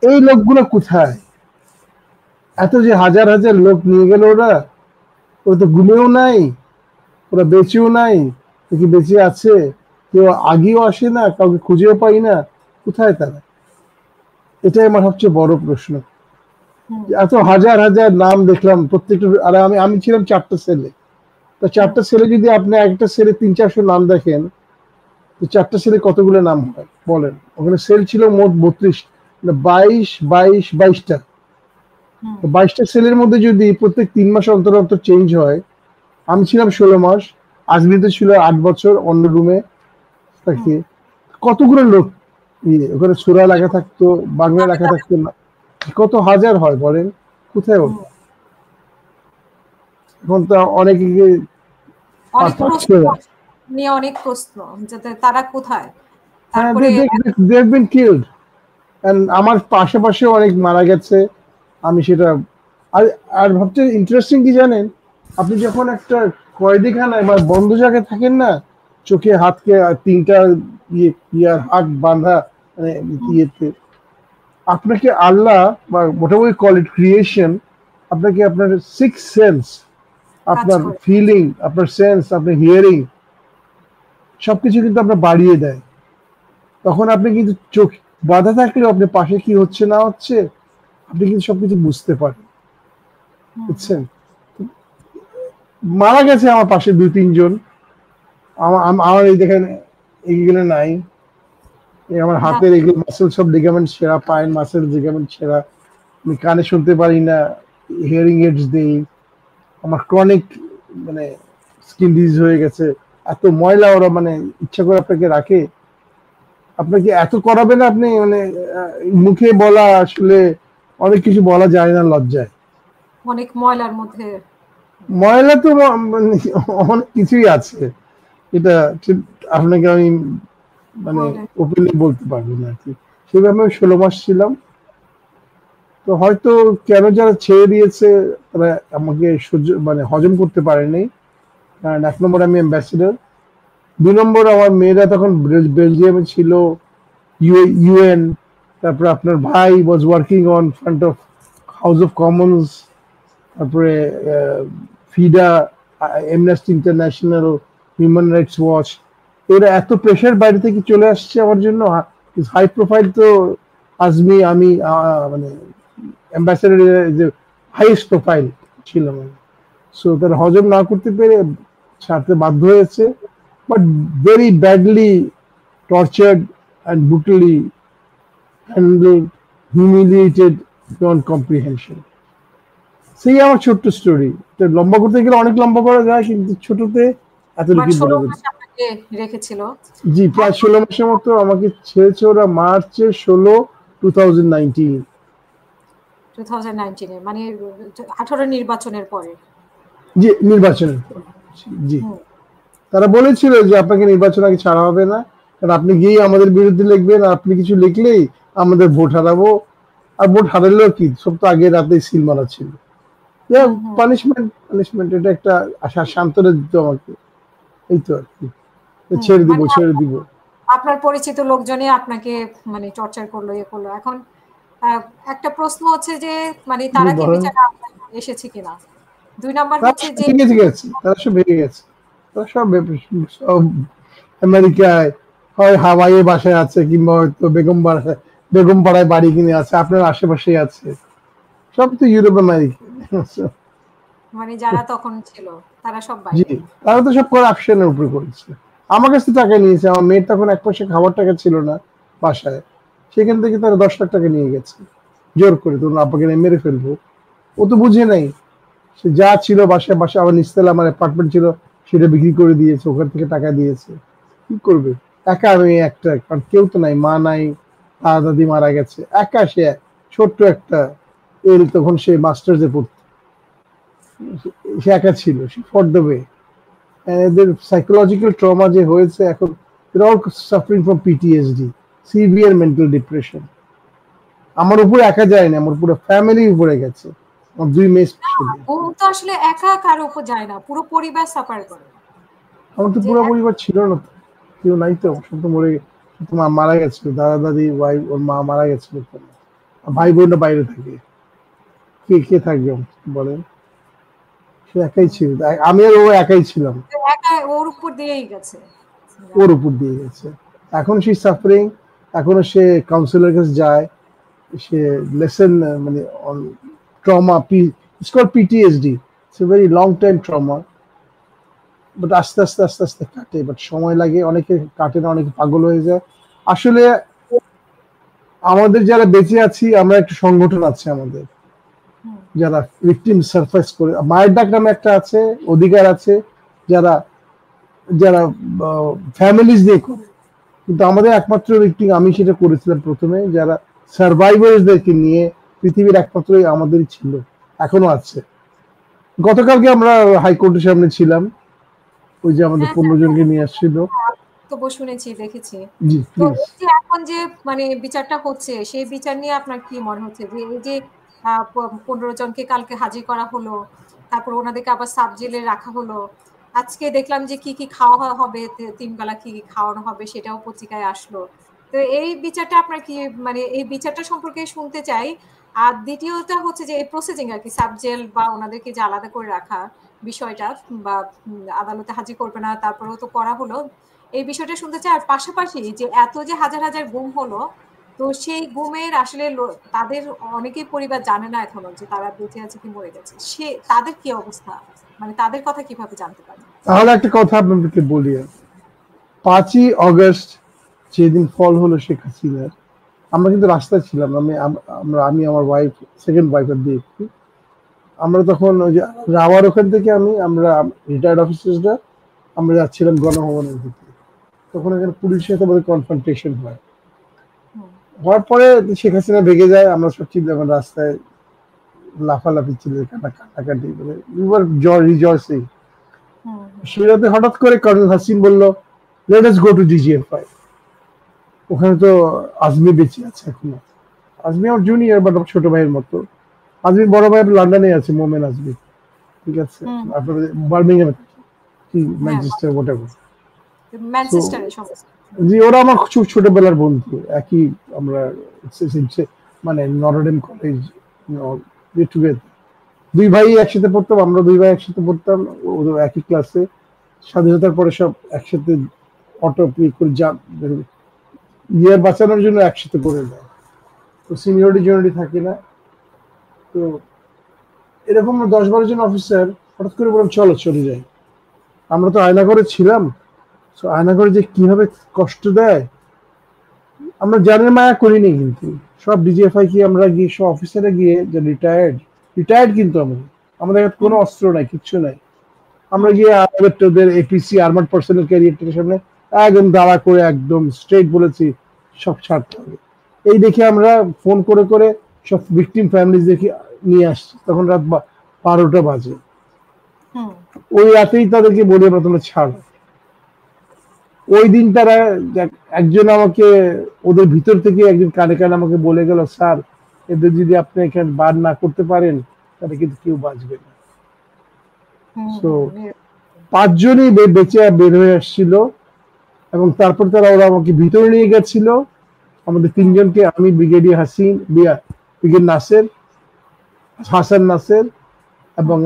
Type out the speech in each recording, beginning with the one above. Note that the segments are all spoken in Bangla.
এই লোকগুলো কোথায়? এত যে হাজার হাজার লোক নিয়ে গেল ওরা তো ঘুমেও নাই, ওরা বেঁচেও নাই, কি বেঁচে আছে? কেউ আগেও আসে না, কাউকে খুঁজেও পাই না, কোথায় তারা? এটাই আমার সবচেয়ে বড় প্রশ্ন। এত হাজার হাজার নাম দেখলাম প্রত্যেকটা, আর আমি আমি ছিলাম 4টা সেলে। তো 4টা সেলে যদি আপনি একটা সেলে 300-400 নাম দেখেন, তো 4টা সেলে কতগুলো নাম হয় বলেন? ওখানে সেল ছিল মোট 32, 22টা। 22টা সেলের মধ্যে যদি প্রত্যেক 3 মাস অন্তর অন্তর চেঞ্জ হয়, আমি ছিলাম 16 মাস, আজমিতে ছিল 8 বছর অন্য রুমে থাকি, কতগুলো লোক ওখানে সুরা লেখা থাকতো, বাংলা লেখা থাকতো না, কত হাজার হয় বলেন? কোথায় ওটা? এখন তো অনেকে অনেক প্রশ্ন নিয়ে, অনেক প্রশ্ন যাতে তারা কোথায়। হ্যাঁ, তারপরে they have been killed, and আমার পাশে অনেক মারা গেছে। আমি সেটা আর আর সবচেয়ে ইন্টারেস্টিং কি জানেন? আপনি যখন একটা কয়েদিখানায় বা বন্ধ জায়গায় থাকেন না, চোখে হাতকে 3টা ইয়ার হাত বাঁধা, মানে ইয়েতে, আপনাকে আল্লাহ বা মোটামুটি কল ইট ক্রিয়েশন, আপনাকে আপনার 6 সেন্স, আপনার ফিলিং, আপনার সেন্স, আপনার হিয়ারিং, সবকিছু কিন্তু আপনার বাড়িয়ে দেয়। তখন আপনি কিন্তু চোখ বাধা থাকলেও আপনি পাশে কি হচ্ছে না হচ্ছে আপনি কিন্তু সবকিছু বুঝতে পারেন, বুঝছেন? মারা গেছে আমার পাশে 2-3 জন। আমার এই দেখেন এইগুলো নাই, আমার হাতের এগুলো মাসেল সব লিগামেন্ট ছেঁড়া, পায়ের মাসেল লিগামেন্ট ছেঁড়া, আমি কানে শুনতে পারি না, হিয়ারিং এইডস দেই, আমার ক্রনিক মানে স্কিন ডিজিজ হয়ে গেছে। এত ময়লা ওরা মানে ইচ্ছা করে আপনাকে রাখে, আপনাকে এত করাবে না, আপনি মানে মুখে বলা আসলে অনেক কিছু বলা যায় না লজ্জায়। অনেক ময়লার মধ্যে, ময়লা তো অনেক কিছুই আছে, এটা আপনাকে আমি মানে ওপেনলি বলতে পারবো না আর কি। সেভাবে আমি 16 মাস ছিলাম। তো হয়তো কেন যারা ছেড়ে দিয়েছে তারা আমাকে সহ্য মানে হজম করতে পারেনি। কারণ 1 নম্বর আমি অ্যাম্বাসেডর, 2 নম্বর আমার মেয়েরা তখন বেলজিয়ামে ছিল, ইউএন, তারপরে আপনার ভাই was working on front of House of Commons, তারপরে ফিডা, Amnesty International, Human Rights Watch, এরা এত প্রেশার বাইরে থেকে চলে আসছে আমার জন্য। হাই প্রোফাইল তো আজমি, আমি মানে অ্যাম্বাসেডার যে হাইয়েস্ট প্রোফাইল ছিল, মানে সো তারা হজম না করতে পেরে ছাড়তে বাধ্য হয়েছে, but very badly tortured and brutally handled, humiliated beyond comprehension. সেই আমার ছোট্ট স্টোরি। লম্বা করতে গেলে অনেক লম্বা করা যায়, কিন্তু ছোটতে এতটুকুই বলে দিচ্ছি। রেখেছিল। জি, প্রায় 16 মাসের মতো আমাকে ছেড়েছে ওরা মার্চে 16, 2019। 2019 মানে 18 নির্বাচনের পরে। জি, নির্বাচনের পর। জি, তারা বলেছিল যে আপনাকে নির্বাচন আগে ছাড়া হবে না, কারণ আপনি গিয়ে আমাদের বিরুদ্ধে লিখবেন, আর আপনি কিছু লিখলেই আমাদের ভোট হারাবো। আর ভোট হারালেও কি, সব তো আগে রাতে সিল মারা ছিল। পানিশমেন্ট, এটা একটা আশা সান্ত্বনা দিত আমাকে, এই তো আর কি, ছেড়ে দিব। আপনার পরিচিত লোকজনই আপনাকে মানে টর্চার করলো, ইয়ে করলো। এখন একটা প্রশ্ন হচ্ছে যে মানে তারা কি বিচারে এসেছে কিনা। 2 নাম্বার হচ্ছে যে তারা সব ভেঙে গেছে, তারা সব আমেরিকায় হয় হাওয়াইয়ে বাসায় আছে, কিংবা হয়তো বেগমপাড়ায় বাড়ি কিনে আছে, আপনার আশেপাশেই আছে, সব তো ইউরোপ আমেরিকা। মানে যারা তখন ছিল তারা সব জি, বাইরে। তারা তো সব করাপশনের উপরে করেছে। আমার কাছ থেকে টাকা নিয়েছে, আমার মেয়ের তখন 1 পয়সা খাবার টাকা ছিল না বাসায়, সেখান থেকে তারা 10 লাখ টাকা নিয়ে গেছে জোর করে, তোর আব্বাকে মেরে ফেলবো। ও তো বুঝে নাই, সে যা ছিল বাসায় আবার নিচতলা আমার অ্যাপার্টমেন্ট ছিল, সেটা বিক্রি করে দিয়েছে, ওখান থেকে টাকা দিয়েছে। কি করবে? একা আমি একটা, কারণ কেউ তো নাই, মা নাই, দাদা দাদি মারা গেছে, একা সে ছোট্ট একটা তখন সে মাস্টার্সে পড়তো, সে একা ছিল, সে ফর দ্য ওয়ে। এদের সাইকোলজিক্যাল ট্রমা যে হয়েছে এখন, they're all suffering from PTSD, severe mental depression. আমার উপরে একা যায় না, আমার পুরো ফ্যামিলির উপরে গেছে, আমার 2 মেয়ে স্পেশালি। ও তো আসলে একা কারো উপর যায় না, পুরো পরিবার সাফার করে। আমার তো পুরো পরিবার ছিল না, কেউ নাই তো, সব তো মরে, মারা গেছিল, দাদা দাদি, ওয়াইফ, ওর মা মারা গেছিল। ভাই বোনরা বাইরে থাকে, কে কে থাকবে বলেন? সে একাই ছিল, আমি আর ও একাই ছিলাম, একা ওর উপর দিয়েই গেছে, ওর উপর দিয়ে গেছে। এখন সে সাফারিং, এখনো সে কাউন্সিলর কাছে যায়, সে লেসন মানে trauma, it's called PTSD, it's a very long time trauma, but আস্তে আস্তে আস্তে আস্তে কাটে, বাট সময় লাগে, অনেকে কাটে না, অনেকে পাগল হয়ে যায়। আসলে আমাদের যারা বেঁচে আছি আমরা একটা সংগঠন আছে আমাদের, যারা ভিকটিম সারফেস করে, মায়ের ডাক নামে একটা আছে, অধিকার আছে, যারা যারা ফ্যামিলিজ দিয়ে করে, কিন্তু আমাদের একমাত্র ভিকটিম, আমি সেটা করেছিলাম প্রথমে, যারা সার্ভাইভারদেরকে নিয়ে পৃথিবীর একমাত্র আমাদেরই ছিল, এখনো আছে। গতকালকে আমরা হাইকোর্টের সামনে ছিলাম, ওই যে আমাদের 15 জনকে নিয়ে আসছিল। তো শুনেছি, দেখেছি। জি, তো প্লিজ। এই যে এখন যে মানে বিচারটা হচ্ছে, সেই বিচার নিয়ে আপনার কি মনে হচ্ছে যে এই যে 15 জনকে কালকে হাজির করা হলো, তারপর ওনাদেরকে আবার সাব জেলে রাখা হলো, আজকে দেখলাম যে কি কি খাওয়া হবে, 3 বেলা কি কি খাওয়ানো হবে সেটাও পত্রিকায় আসলো। তো এই বিচারটা আপনার কি, মানে এই বিচারটা সম্পর্কে শুনতে চাই। আর দ্বিতীয়টা হচ্ছে যে এই প্রসেসিং আর কি, সাব জেল বা ওনাদেরকে যে আলাদা করে রাখা বিষয়টা, বা আদালতে হাজির করবে না, তারপরেও তো করা হলো, এই বিষয়টা শুনতে চাই। আর পাশাপাশি যে এত যে হাজার হাজার গুম হলো, তো সেই গুমের আসলে তাদের অনেকেই পরিবার জানে না এখনো যে তারা বেঁচে আছে কি মরে গেছে, সে তাদের কি অবস্থা, মানে তাদের কথা কিভাবে জানতে পারে? তাহলে একটা কথা আপনাদেরকে বলি, 5ই অগস্ট যেদিন ফল হলো শেখ হাসিনার, আমরা কিন্তু রাস্তায় ছিলাম, আমি আমার ওয়াইফ, সেকেন্ড ওয়াইফ আর দেখি, আমরা তখন ওই যে রাওয়ার ওখান থেকে আমরা রিটায়ার্ড অফিসার্সরা আমরা যাচ্ছিলাম গণভবনের দিকে, তখন এখানে পুলিশের সাথে আমাদের কনফ্রন্টেশন হয়, হওয়ার পরে শেখ হাসিনা ভেগে যায়, আমরা সব চিন্তা রাস্তায় লাফালাফি ছিল, কাটাকাটি করে, রিজয়সিং। সেটাতে হঠাৎ করে কর্নেল হাসিন বলল, let us go to DGFI. ওখানে তো আজমি বেঁচে আছে এখনো, আজমি আমার জুনিয়র বাট ছোট ভাইয়ের মতো, আজমি বড় ভাই লন্ডনে আছে, মোমেন আজমি, ঠিক আছে, আপনার বার্মিংহামে, কি ম্যানচেস্টার হোয়াটএভার, ম্যানচেস্টারে সমস্ত। জি, ওরা আমার খুব ছোটবেলার বন্ধু, একই আমরা মানে নটরডেম কলেজ টুগেদার, দুই ভাই একসাথে পড়তাম, আমরা দুই ভাই একসাথে পড়তাম, ওদের একই ক্লাসে, স্বাধীনতার পরে সব একসাথে অটো করে ইয়ার বাঁচানোর জন্য একসাথে করে দেয়, তো সিনিয়রিটি জুনিয়রিটি থাকে না। তো এরকম 10-12 জন অফিসার হঠাৎ করে বললাম চলো চলে যাই, আমরা তো আয়নাঘরে ছিলাম, তো আয়নাঘরে যে কিভাবে কষ্ট দেয় আমরা জানের মায়া করিনি, কিন্তু সব ডিজিএফআই কি আমরা গিয়ে সব অফিসারে গিয়ে যে রিটায়ার্ড কিন্তু আমাদের কোনো অস্ত্র নাই, কিচ্ছু নাই, আমরা গিয়ে ওদের এপিসি আর্মার্ড পার্সোনাল ক্যারিয়ারটার সামনে একদম দাঁড়া করে একদম স্ট্রেট বলেছি সব ছাড়তে হবে। এই দেখে আমরা ফোন করে করে সব ভিকটিম ফ্যামিলিজ দেখে নিয়ে আসছি, তখন রাত 12টা বাজে। ওই রাতেই তাদেরকে বলি আমরা তোমরা ছাড়ো। ওই দিন তারা একজন আমাকে, ওদের ভিতর থেকে একজন কানে কানে আমাকে বলে গেল, স্যার এদের যদি আপনি এখানে বার না করতে পারেন তাহলে কিন্তু কেউ বাঁচবে না। তো 5 জনই বেঁচে বের হয়ে আসছিল, এবং তারপর ওরা আমাকে ভিতরে নিয়ে গেছিল, আমাদের 3 জনকে, আমি ব্রিগেডিয়ার ব্রিগেড হাসান নাসের এবং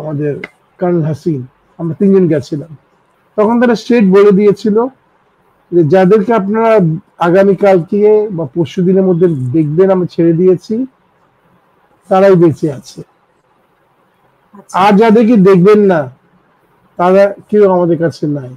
আমাদের কর্নেল হাসিন, আমরা 3 জন গেছিলাম। তখন তারা স্ট্রেট বলে দিয়েছিল যে যাদেরকে আপনারা আগামীকালকে বা পরশু দিনের মধ্যে দেখবেন আমি ছেড়ে দিয়েছি তারাই বেঁচে আছে, আর যাদেরকে দেখবেন না তারা কেউ আমাদের কাছে নাই।